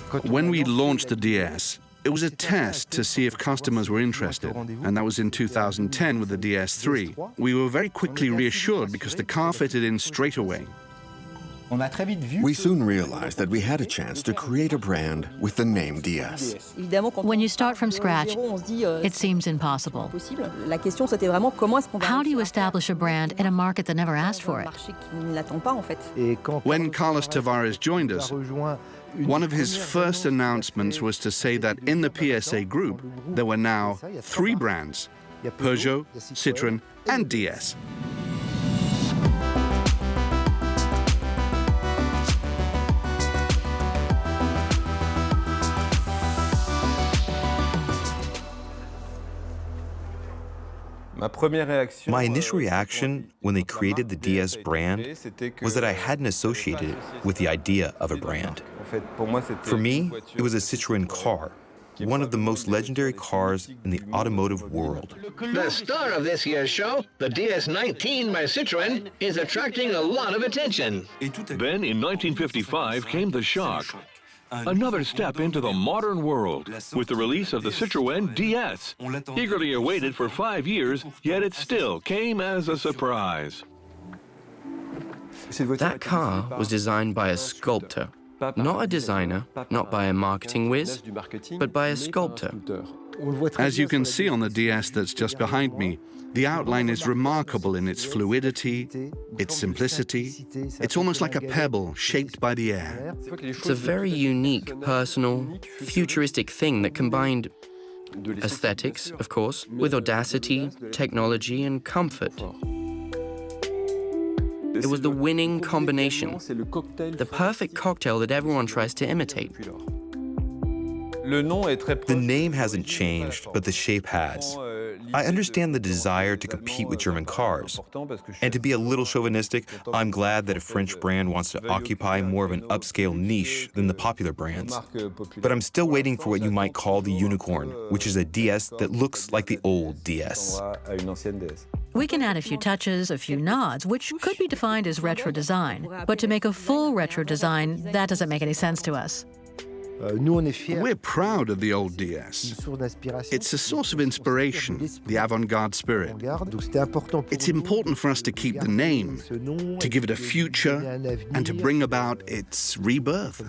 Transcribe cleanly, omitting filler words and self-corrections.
When we launched the DS, it was a test to see if customers were interested, and that was in 2010 with the DS3. We were very quickly reassured because the car fitted in straight away. We soon realized that we had a chance to create a brand with the name DS. When you start from scratch, it seems impossible. How do you establish a brand in a market that never asked for it? When Carlos Tavares joined us, one of his first announcements was to say that in the PSA group, there were now 3 brands: Peugeot, Citroën, and DS. My initial reaction when they created the DS brand was that I hadn't associated it with the idea of a brand. For me, it was a Citroën car, one of the most legendary cars in the automotive world. The star of this year's show, the DS19 by Citroën, is attracting a lot of attention. Then in 1955 came the shock. Another step into the modern world with the release of the Citroën DS. Eagerly awaited for 5 years, yet it still came as a surprise. That car was designed by a sculptor, not a designer, not by a marketing whiz, but by a sculptor. As you can see on the DS that's just behind me, the outline is remarkable in its fluidity, its simplicity. It's almost like a pebble shaped by the air. It's a very unique, personal, futuristic thing that combined aesthetics, of course, with audacity, technology, and comfort. It was the winning combination, the perfect cocktail that everyone tries to imitate. The name hasn't changed, but the shape has. I understand the desire to compete with German cars. And to be a little chauvinistic, I'm glad that a French brand wants to occupy more of an upscale niche than the popular brands. But I'm still waiting for what you might call the unicorn, which is a DS that looks like the old DS. We can add a few touches, a few nods, which could be defined as retro design. But to make a full retro design, that doesn't make any sense to us. We're proud of the old DS. It's a source of inspiration, the avant-garde spirit. It's important for us to keep the name, to give it a future, and to bring about its rebirth.